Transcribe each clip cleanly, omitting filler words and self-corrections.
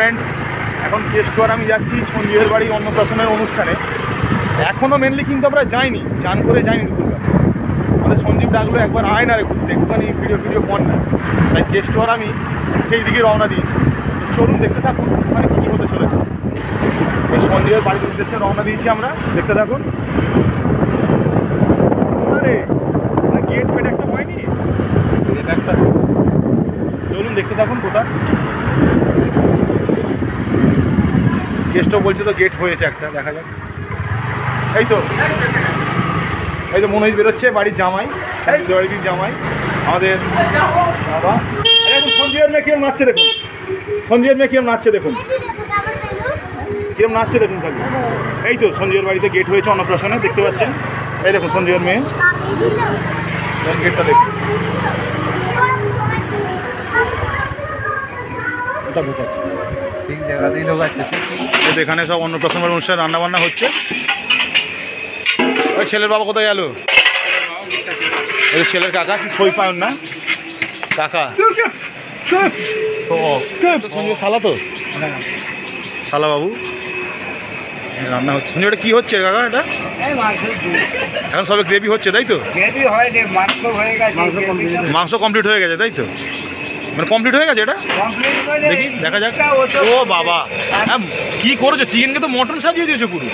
Friends, এখন guest আর আমি যাচ্ছি সঞ্জীবের বাড়ি অন্নপ্রাশনের অনুষ্ঠানে। এখনও মেনলি কিন্তু আমরা যাইনি, চান করে যাইনি দুপুরবেলা। আমাদের সঞ্জীব ডাকলো একবার আয় না রে ঘুরতে, একটুখানি ভিডিও কর না। তাই গেস্ট আর আমি সেই দিকে রওনা দিয়েছি। চলুন দেখতে থাকুন মানে কী হতে চলেছে। এই সঞ্জীবের বাড়ির উদ্দেশ্যে রওনা দিয়েছি আমরা, দেখতে থাকুন। আরে গেট ফেট একটা হয়নি, একটা চলুন দেখতে থাকুন কোথায়। গেস্টও বলছে তো গেট হয়েছে একটা, দেখা যাক। এই তো মনোজ বেরোচ্ছে, বাড়ির জামাই, বাড়ির জামাই আমাদের বাবা। এখন সঞ্জীবের মেয়ে কিরম নাচছে দেখুন, সঞ্জীবের মেয়ে কিরম নাচছে দেখুন, কিরম নাচছে দেখুন খালি। এই তো সঞ্জীবের বাড়িতে গেট হয়েছে অন্নপ্রাশনে, দেখতে পাচ্ছেন। এই দেখুন সঞ্জীবের মেয়ে, গেটটা দেখুন। ওটা ঢোকাচ্ছে, ঠিক জায়গাতেই ঢোকাচ্ছে। এখানে সব অন্নপ্রাশন অনুষ্ঠানে রান্নাবান্না হচ্ছে। ওই ছেলের বাবা কোথায় গেল? ওই ছেলের কাকা, কি সই পান না কাকা? সঞ্জয় শালা, তো শালা বাবু রান্না হচ্ছে। সঞ্জয় এটা কী হচ্ছে কাকা? এটা এখন সবে গ্রেভি হচ্ছে তাই তো? মাংস কমপ্লিট হয়ে গেছে তাই তো? মানে কমপ্লিট হয়ে গেছে এটা, দেখি দেখা যাক। ও বাবা, হ্যাঁ কী করেছো? চিকেনকে তো মটন সাজিয়ে দিয়েছো পুরো।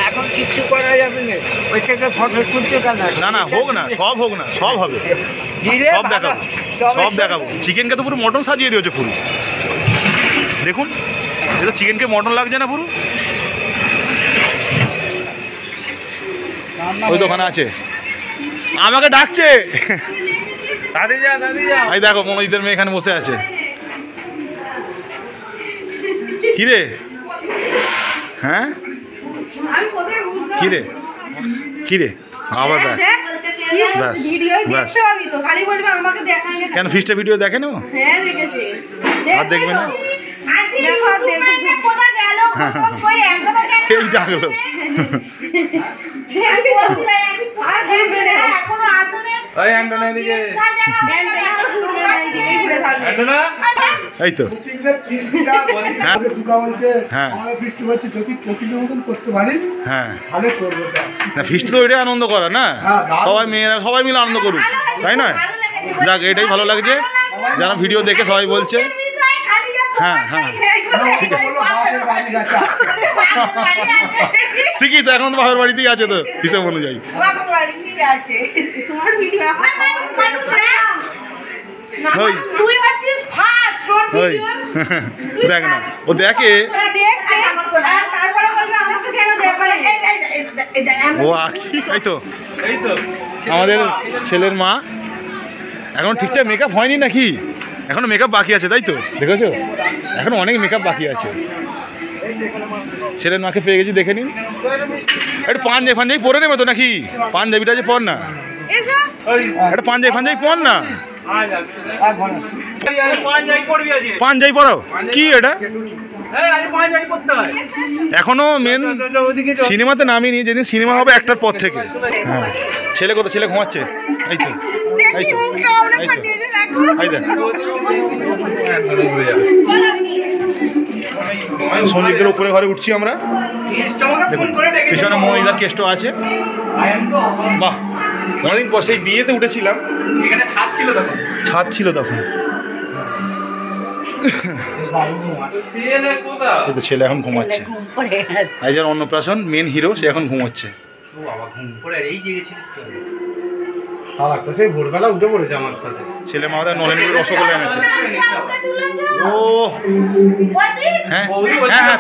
এখন কিছু করা যাবে না, ওই থেকে ফটো তুলছে না না, হোক না, সব হোক না, সব হবে, সব দেখাবো, সব দেখাবো। চিকেনকে তো পুরো মটন সাজিয়ে দিয়েছো পুরো, দেখুন। এটা চিকেনকে মটন লাগছে না পুরো? ওই দোকানে আছে, আমাকে ডাকছে। এই দেখো মনোজিতের মেয়ে এখানে বসে আছে। কিরে, হ্যাঁ কিরে কিরে, আবার ব্যাস ব্যাস ব্যাস। কেন ফিস্টের ভিডিও দেখে নেবো? আর দেখবে না? এই ডাকলো। এই তো হ্যাঁ, ফিস্ট তো ওইটাই আনন্দ করা না, সবাই মেয়েরা সবাই মিলে আনন্দ করুক, তাই নয়? যাক, এটাই ভালো লাগছে, যারা ভিডিও দেখে সবাই বলছে। হ্যাঁ হ্যাঁ ঠিক আছে, ঠিকই তো, এখন তো বাবার বাড়িতেই আছে তো হিসাব অনুযায়ী। দেখ না, ও দেখে ও তাই তো। আমাদের ছেলের মা এখন ঠিকঠাক মেকআপ হয়নি নাকি? এখনো মেকআপ বাকি আছে তাই তো, দেখেছো? এখন অনেক মেকআপ বাকি আছে। ছেলের মাকে পেয়ে গেছি, দেখে নিন। একটু পাঞ্জাবি পরে নেবে তো নাকি? পাঞ্জাবিটা যে পর না, একটা পাঞ্জাবি পর না। পাঞ্জাবি পরাও কি এটা? এখনো মেন সিনেমাতে নামিনি, যেদিন সিনেমা হবে একটার পর থেকে। হ্যাঁ, ছেলে কোথায়? ছেলে ঘুমাচ্ছে। এই তো এই তো এই তো এই দেখ, সঞ্জীবদের উপরে ঘরে উঠছি আমরা। দেখুন পিছনে মহিলার কেষ্টও আছে। বাহ, অনেকদিন পর সেই বিয়েতে উঠেছিলাম, ছাদ ছিল তখন। ছেলে এখন ঘুমাচ্ছে। এই যে অন্নপ্রাশন মেন হিরো, সে এখন ঘুমোচ্ছে। ভোরবেলা উঠে পড়েছে আমার সাথে। ছেলে মামাদা নলেনগুলো রসগোল্লা এনেছে। ও হ্যাঁ হ্যাঁ হ্যাঁ,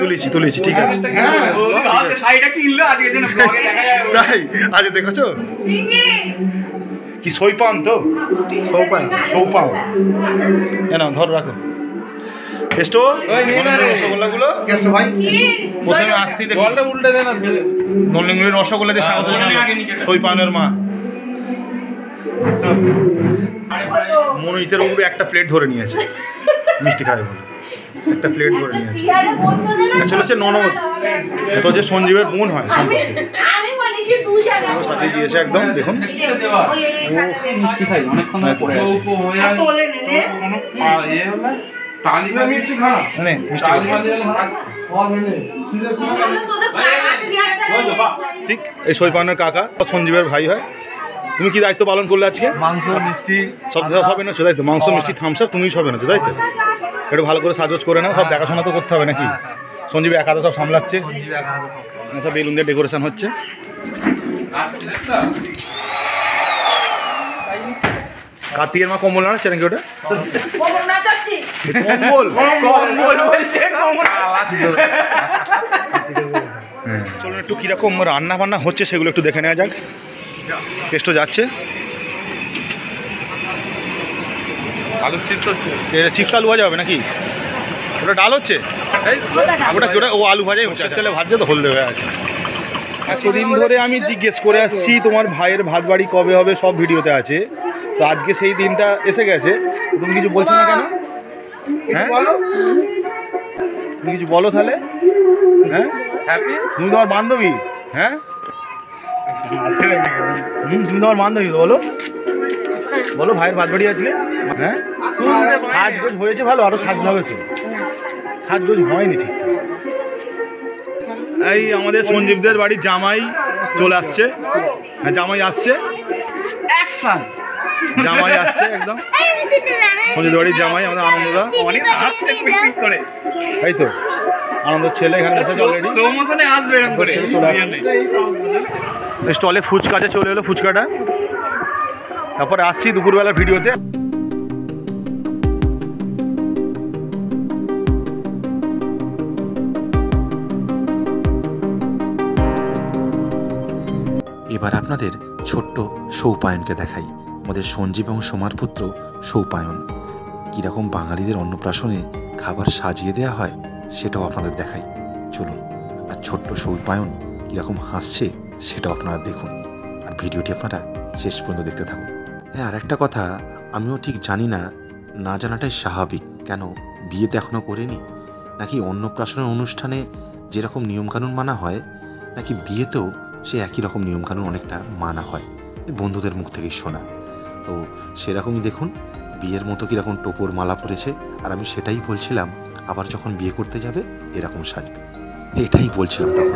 তুলেছি ঠিক আছে। তাই আচ্ছা, দেখেছো কি সই পান? তো সৌপান না, ধর রাখো। কেষ্ট রসগোল্লাগুলো প্রথমে আসতেই দেখো, নলেনগুলির রসগোল্লা দিয়ে স্বাগত জানানো সই পানের মা। মনোজিতের উপরে একটা প্লেট ধরে নিয়েছে, মিষ্টি খাবে বলে একটা প্লেট ধরে নিয়েছে। আসলে হচ্ছে ননদ, এটা হচ্ছে সঞ্জীবের বোন হয় সম্পর্কে। সাজিয়ে দিয়েছে একদম, দেখুন মিষ্টি খাই অনেকক্ষণ পরে ঠিক। এই সৈপানের কাকা সঞ্জীবের ভাই হয়। তুমি কি দায়িত্ব পালন করলে আজকে? মাংস মিষ্টি সব সব এনেছো তাই তো? মাংস মিষ্টি থামস আপ তুমিই সব এনেছো তাই তো? একটু ভালো করে সাজোজ করে নাও, সব দেখাশোনা তো করতে হবে নাকি? সঞ্জীব একা তো সব সামলাচ্ছে, সব বেলুন দিয়ে ডেকোরেশন হচ্ছে। কার্তিকের মা কম্বল না নাকি ওটা? চলুন একটু কীরকম রান্না বান্না হচ্ছে সেগুলো একটু দেখে নেওয়া যাক। টেস্টও যাচ্ছে। আলুর চিপস হচ্ছে, চিপস আলু ভাজা হবে নাকি? ওটা ডাল হচ্ছে, ওটা ও আলু ভাজাই হচ্ছে। তেলে ভাজছে তো হলদে হয়ে আছে। এতদিন ধরে আমি জিজ্ঞেস করে আসছি তোমার ভাইয়ের ভাত বাড়ি কবে হবে, সব ভিডিওতে আছে। তো আজকে সেই দিনটা এসে গেছে, তুমি কিছু বলছো না কেন? হ্যাঁ তুমি কিছু বলো তাহলে। হ্যাঁ তুমি তোমার বান্ধবী, হ্যাঁ তুমি তোমার বান্ধবী, বলো বলো ভাইয়ের ভাত বাড়ি আজকে। হ্যাঁ সাজগোজ হয়েছে ভালো, আরো সাজতে হবে তো। সাজগোজ হয়নি ঠিক। এই আমাদের সঞ্জীবদের বাড়ির জামাই চলে আসছে। হ্যাঁ জামাই আসছে, জামাই আসছে একদম। সঞ্জীব বাড়ির জামাই আমাদের আনন্দদা, অনেক আসছে করে তাই তো। আনন্দের ছেলে এখানে বসেছে অলরেডি, স্টলে ফুচকাতে চলে এলো ফুচকাটা। তারপরে আসছি দুপুরবেলা ভিডিওতে। এবার আপনাদের ছোট্ট সৌপায়নকে দেখাই। আমাদের সঞ্জীব এবং সোমার পুত্র সৌপায়ন কীরকম বাঙালিদের অন্নপ্রাশনে খাবার সাজিয়ে দেওয়া হয় সেটাও আপনাদের দেখাই। চলুন, আর ছোট্ট সৌপায়ন কীরকম হাসছে সেটাও আপনারা দেখুন, আর ভিডিওটি আপনারা শেষ পর্যন্ত দেখতে থাকুন। হ্যাঁ, আর একটা কথা, আমিও ঠিক জানি না, না জানাটাই স্বাভাবিক। কেন বিয়েতে এখনও করিনি, নাকি অন্নপ্রাশনের অনুষ্ঠানে যেরকম নিয়মকানুন মানা হয়, নাকি বিয়েতেও সে একই রকম নিয়মকানুন অনেকটা মানা হয়, বন্ধুদের মুখ থেকেই শোনা। তো সেরকমই দেখুন বিয়ের মতো কীরকম টোপর মালা পরেছে। আর আমি সেটাই বলছিলাম, আবার যখন বিয়ে করতে যাবে এরকম সাজবে, এটাই বলছিলাম তখন।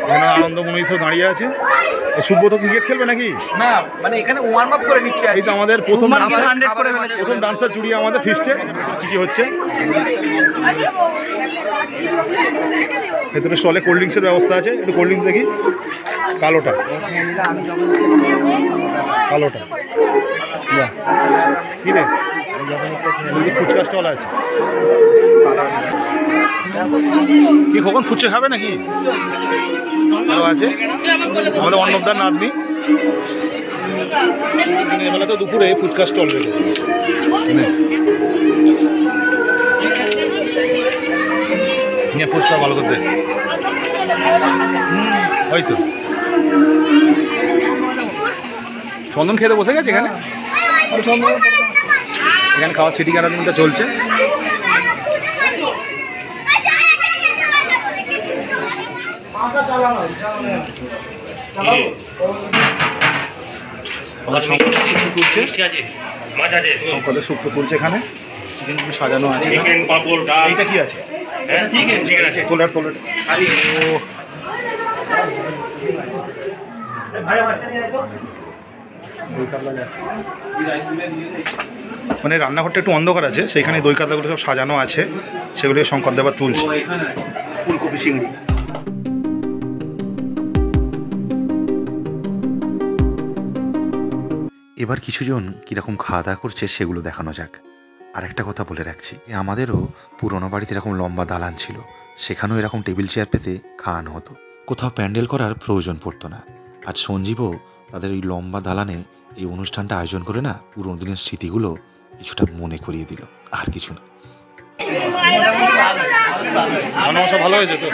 এখানে আনন্দময়ী সব দাঁড়িয়ে আছে। সুব্রত ক্রিকেট খেলবে নাকি? না, মানে এখানে ওয়ার্ম আপ করে নিচ্ছে। এই তো আমাদের প্রথম ডান্সার জুড়ি আমাদের ফিস্টে কি হচ্ছে। ভেতরে স্টলে কোল্ড ড্রিঙ্কসের ব্যবস্থা আছে, একটু কোল্ড ড্রিঙ্কস দেখি। কালোটা কালোটা কি রে, ফুচকা স্টল আছে কি? কখন ফুচকা খাবে নাকি? আরও আছে আমাদের অন্নদার নাতনি। দিনের বেলা তো দুপুরে ফুচকা স্টল রেখেছে। নিয়ে ফুচকা ভালো করতে হয়তো। চন্দন খেতে বসে গেছে এখানে। এখানে খাওয়া সিটি গার্ডেনটা চলছে। শঙ্করের শুক্তো তুলছে এখানে, চিকেন সাজানো আছে। এইটা কি আছে? তোলার তোলার মানে রান্নাঘরটা একটু অন্ধকার আছে, সেইখানে দই কাতলাগুলো সব সাজানো আছে, সেগুলো শঙ্কর দেবার তুলছে। ফুলকপি চিংড়ি। এবার কিছুজন কীরকম খাওয়া দাওয়া করছে সেগুলো দেখানো যাক। আর একটা কথা বলে রাখছি, আমাদেরও পুরোনো বাড়িতে এরকম লম্বা দালান ছিল, সেখানেও এরকম টেবিল চেয়ার পেতে খাওয়ানো হতো, কোথাও প্যান্ডেল করার প্রয়োজন পড়তো না। আজ সঞ্জীবও তাদের ওই লম্বা দালানে এই অনুষ্ঠানটা আয়োজন করে না পুরোনো দিনের স্মৃতিগুলো কিছুটা মনে করিয়ে দিল, আর কিছু না। সব ভালো হয়েছে তো?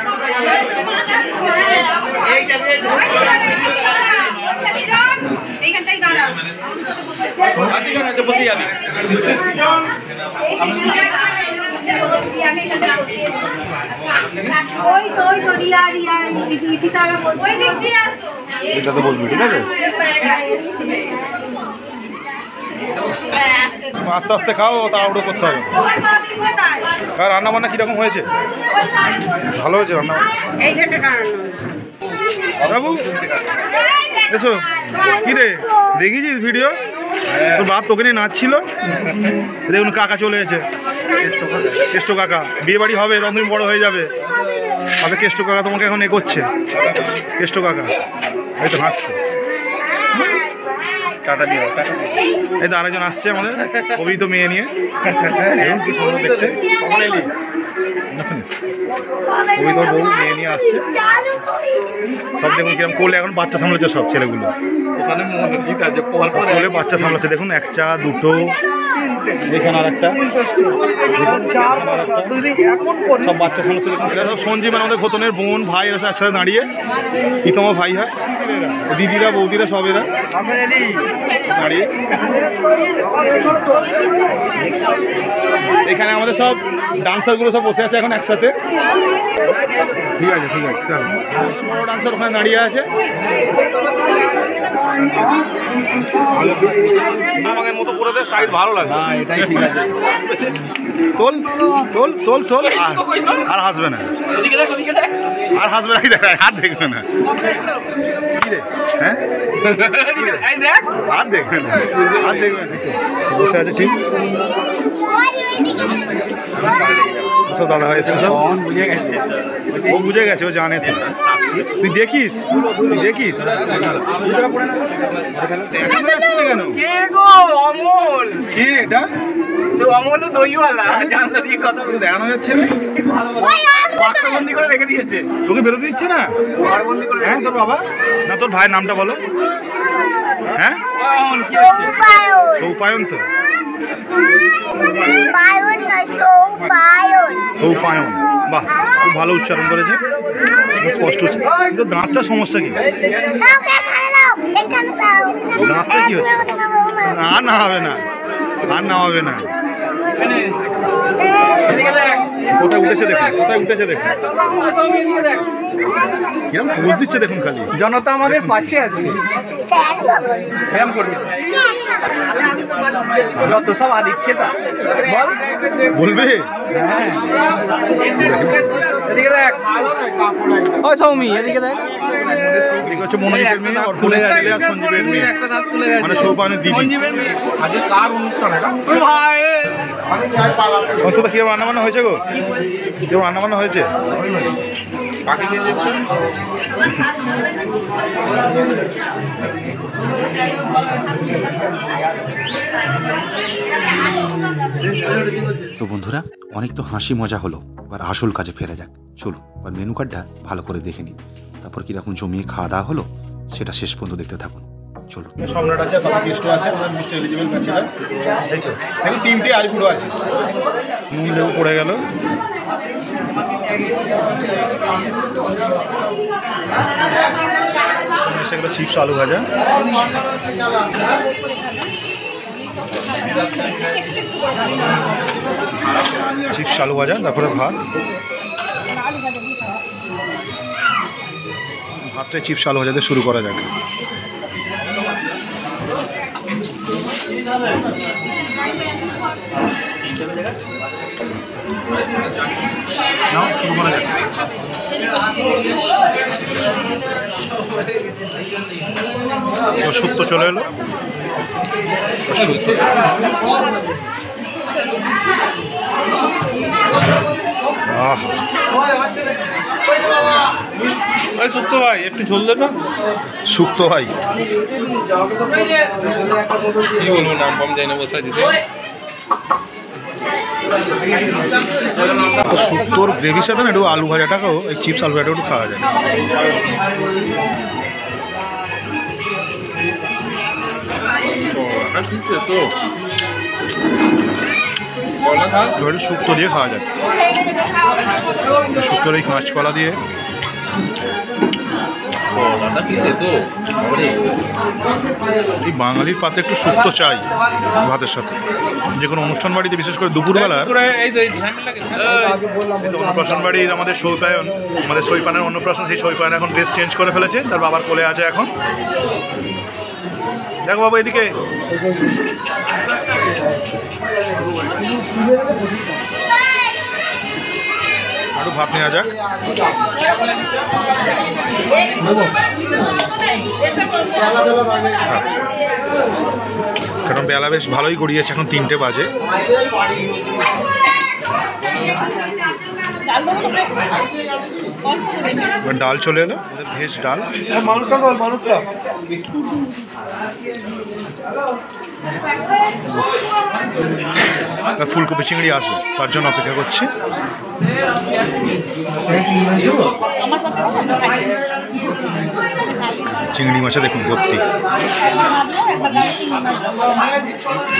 বসে যাবি এটা তো বলবি, ঠিক আছে? আস্তে আস্তে খাও, তাড়াহুড়ো করতে হবে। আর রান্না বান্না কীরকম হয়েছে? ভালো হয়েছে রান্না বাবু? এসো। কী রে, দেখেছিস ভিডিও? তোর বাপ তোকে নিয়ে নাচছিল। দেখুন কাকা চলে এসেছে, কেষ্ট কাকা। বিয়ে বাড়ি হবে, তখন তুমি বড় হয়ে যাবে। তাহলে কেষ্ট কাকা তোমাকে এখন এ করছে। কেষ্ট কাকা এই তো হাসছে। টাটা দিয়ে এই তো আরেকজন আসছে আমাদের অভিজিৎ মেয়ে নিয়ে। কি সুন্দর দেখতে। কখন এলি? অভিজিৎ বউ মেয়ে নিয়ে আসছে। সব দেখুন কিরকম কোলে এখন বাচ্চা সামলাচ্ছে সব ছেলেগুলো। ওখানে মনোজিৎ আছে, কোলে বাচ্চা সামলাচ্ছে। দেখুন একটা দুটো, এখানে আর একটা সব বাচ্চা সামলাচ্ছে। এরা সব সঞ্জীব আমাদের ঘোতনের বোন ভাই, এরা সব একসাথে দাঁড়িয়ে প্রীতম ভাই হয়, দিদিরা বৌদিরা সব এরা দাঁড়িয়ে। এখানে আমাদের সব ডান্সারগুলো সব বসে আছে এখন একসাথে। ঠিক আছে, ঠিক আছে, বড় ডান্সার ওখানে দাঁড়িয়ে আছে। আমাদের মতো করে দেয়, স্টাইল ভালো লাগে। হ্যাঁ, এটাই ঠিক আছে। তোল তোল তোল তোল। আর হাসবে না, আর হাসবে না, হাত দেখবে না। কি রে? হ্যাঁ, হাত দেখবে না, হাত দেখবে না। বসে আছে ঠিক। সব দাদা হয়েছে, সব ও বুঝে গেছে, ও জানে। তো তুই দেখিস, তুই দেখিস কেন? অমল কে এটা? তো অমল দইওয়ালা জানলা দিয়ে কথা বলে দেখানো যাচ্ছে না, বাক্সবন্দি করে রেখে দিয়েছে। তোকে বেরোতে দিচ্ছে না? ঘরবন্দি করে। হ্যাঁ, তোর বাবা না, তোর ভাইয়ের নামটা বলো। হ্যাঁ, কি হচ্ছে? সৌপায়ন। তো সৌপায়ন, বাহ, খুব ভালো উচ্চারণ করেছে, স্পষ্ট উচ্চারণ। কিন্তু দাঁতটা সমস্যা কি? দাঁতটা কি হচ্ছে? আর না হবে না, আর না হবে না। কোথায় উঠেছে দেখুন, কোথায় উঠেছে দেখুন, কিরম পোজ দিচ্ছে দেখুন। খালি জনতা আমাদের পাশে আছে। এরকম করবি যত সব আদিক্ষেতা বল বলবে। এদিকে দেখ, ও সৌমি এদিকে দেখ। এদিকে হচ্ছে মনোজিতের মেয়ে, অর্পণের ছেলে আর সঞ্জীবের মেয়ে, মানে সৌপায়নের দিদি। আজকে কার অনুষ্ঠান এটা? ভাই অন্তত কিরম রান্নাবান্না হয়েছে গো? কিরম রান্নাবান্না হয়েছে? তো বন্ধুরা, অনেক তো হাসি মজা হলো, এবার আসল কাজে ফেরা যাক। চলো এবার মেনু কার্ডটা ভালো করে দেখে নিই, তারপর কীরকম জমিয়ে খাওয়া দাওয়া হলো সেটা শেষ পর্যন্ত দেখতে থাকুন। চলো। সম্রাট আছে, তারপর কৃষ্ণ আছে, মিস্টার এলিজিবল ব্যাচেলার। এই তো দেখুন 3টে আইবুড়ো আছে। নুন লেবু পড়ে গেল। সেগুলো চিপস আলু ভাজা। চিপস আলু ভাজা, তারপরে ভাত। ভাতটা চিপস আলু ভাজাতে শুরু করা যাক। শুরু করা যাক। শুক্তো চলে এলো। শুক্তো শুক্তো ভাই, একটু ঝোল দেন না। শুক্তো ভাই কি বলবো, নাম পাম যাই না, বসাই দিতে। শুক্তোর গ্রেভির সাথে না একটু আলু ভাজাটাকেও, এই চিপস আলু ভাজাটাও একটু খাওয়া যায়। একটু শুক্তো দিয়ে খাওয়া যায়। শুক্তোর এই কাঁচকলা দিয়ে কলাটা কিনতে তো এই বাঙালির পাতে একটু শুক্তো চাই ভাতের সাথে, যে কোনো অনুষ্ঠান বাড়িতে, বিশেষ করে দুপুরবেলার। এই তো এই সামনে লাগে এই তো অন্নপ্রাশন বাড়ির আমাদের সৌপায়ন, আমাদের সৈপানের অন্নপ্রাশন। সেই সৈপায়ন এখন ড্রেস চেঞ্জ করে ফেলেছে, তার বাবার কোলে আছে এখন। দেখো বাবা এদিকে, আরো ভাত নেওয়া যাক। কারণ বেলা বেশ ভালোই গড়িয়েছে, এখন 3টে বাজে। ডাল চলে এলো, ভেজ ডাল। ফুলকপি চিংড়ি আসবে, তার জন্য অপেক্ষা করছি। চিংড়ি মাছে দেখুন ভর্তি,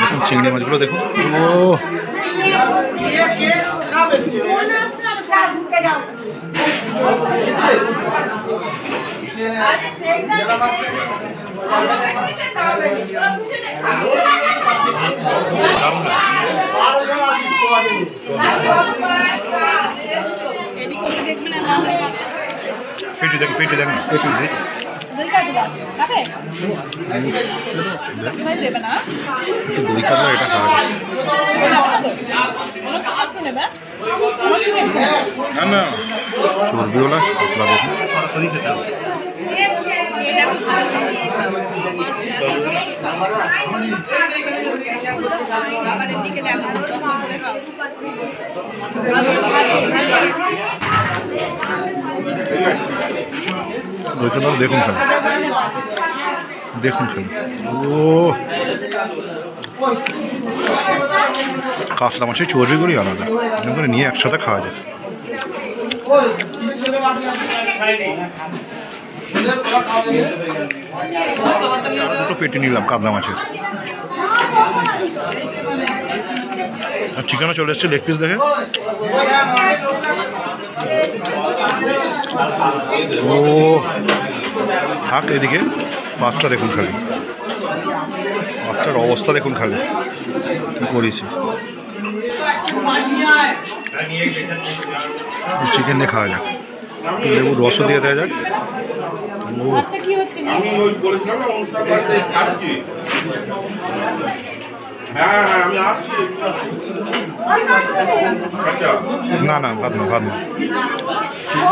দেখুন চিংড়ি মাছগুলো দেখুন। ও পেটি দেখ, পেটি দেখ, পেটি দেখ। দই কাতলা এটা খাওয়া যায় না, চর্বিওয়ালা কাতলা দেখুন। সরাসরি খেতে হবে। দেখুন খান, দেখুন খান। ও কাতলা মাছের চর্বিগুলি আলাদা, এরকম করে নিয়ে একসাথে খাওয়া যায়। আরো দুটো পেটি নিলাম কাতলা মাছের। আর চিকেনও চলে এসছে, লেগ পিস দেখে। ও থাক এদিকে, মাছটা দেখুন খালি, মাছটার অবস্থা দেখুন খালি কি করেছি। চিকেন দিয়ে খাওয়া যাক, লেবুর রসও দিয়ে দেওয়া যাক। ও না না, ভাত না, ভাত না,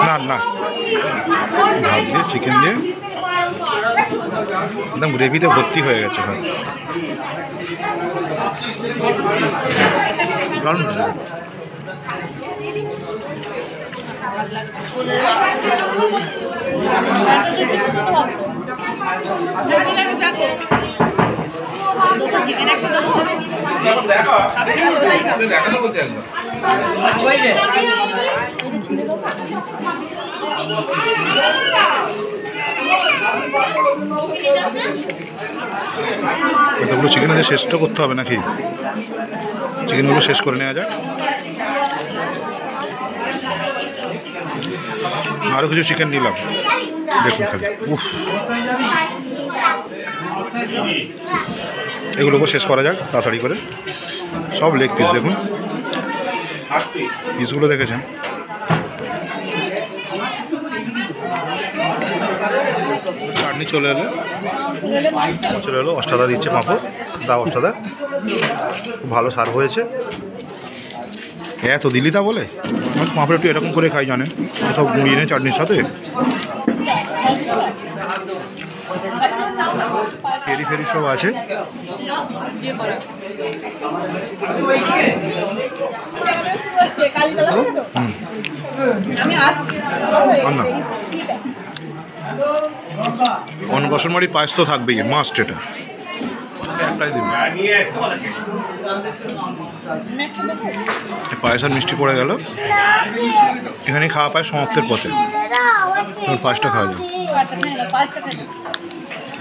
না না, ভাত দিয়ে চিকেন দিয়ে একদম গ্রেভিতে ভর্তি হয়ে গেছে ভাত। দারুণ এতগুলো চিকেন আছে, শেষ তো করতে হবে নাকি? চিকেনগুলো শেষ করে নেওয়া যাক। আরও কিছু চিকেন নিলাম, দেখুন খালি। উফ, এগুলোকে শেষ করা যাক তাড়াতাড়ি করে। সব লেগ পিস দেখুন, পিসগুলো দেখেছেন। চাটনি চলে এলো, চলে এলো। অষ্টাদা দিচ্ছে পাঁপড়, দা অষ্টাদা, খুব ভালো সার্ভ হয়েছে। এত দিলি তা বলে পাঁপড় একটু এরকম করে খাই, জানেন, সব গুঁড়িয়ে নেই চাটনির সাথে। ফেরি ফেরি সব আছে। অন্নপ্রাশন বাড়ির পায়েস তো থাকবেই, মাস্ট। এটা একটাই দিন পায়েস আর মিষ্টি পড়ে গেল। এখানে খাওয়া পায় সমাপ্তের পথে, পায়েসটা খাওয়া যায়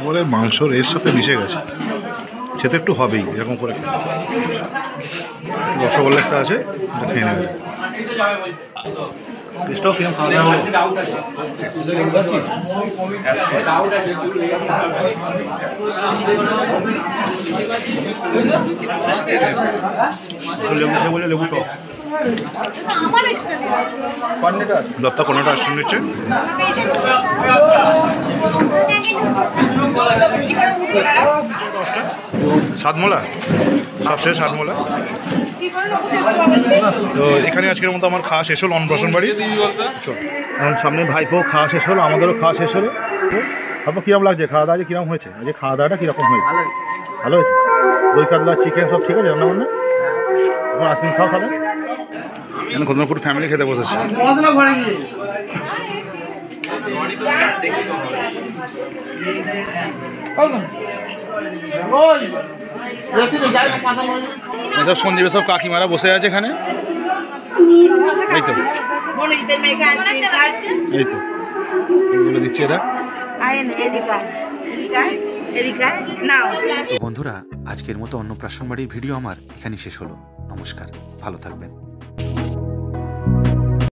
বলে মাংসর এর সাথে মিশে গেছে, সে তো একটু হবেই এরকম করে। রসগোল্লা একটা আছে, খেয়ে নেবে। টেস্টটাও কিরকম খাওয়া দাওয়া হলো? লেবু খেয়ে বলে লেবু টক দত্তা কোনোটা আসছেন নিচ্ছে সাতমোলা সবশেষ সাতমোলা। তো এখানে আজকের মতো আমার খাওয়া শেষ হলো অন্নপ্রাশন বাড়ি। এখন সামনে ভাইপো খাওয়া শেষ হলো, আমাদেরও খাওয়া শেষ হলো। তারপর কীরকম লাগছে খাওয়া দাওয়া, কীরকম হয়েছে আজকে খাওয়া দাওয়াটা কীরকম হয়েছে? ভালো হয়েছে, দই কাতলা চিকেন সব ঠিক আছে রান্না বান্না? এখন আসেন খাও খাবে। এখন কতক্ষণ ফ্যামিলি খেতে বসেছে। সব সঞ্জীবের সব কাকিমারা বসে আছে এখানে, এই তো এই তো বলে দিচ্ছে এরা। তো বন্ধুরা, আজকের মতো অন্নপ্রাশন বাড়ির ভিডিও আমার এখানেই শেষ হলো। নমস্কার, ভালো থাকবেন।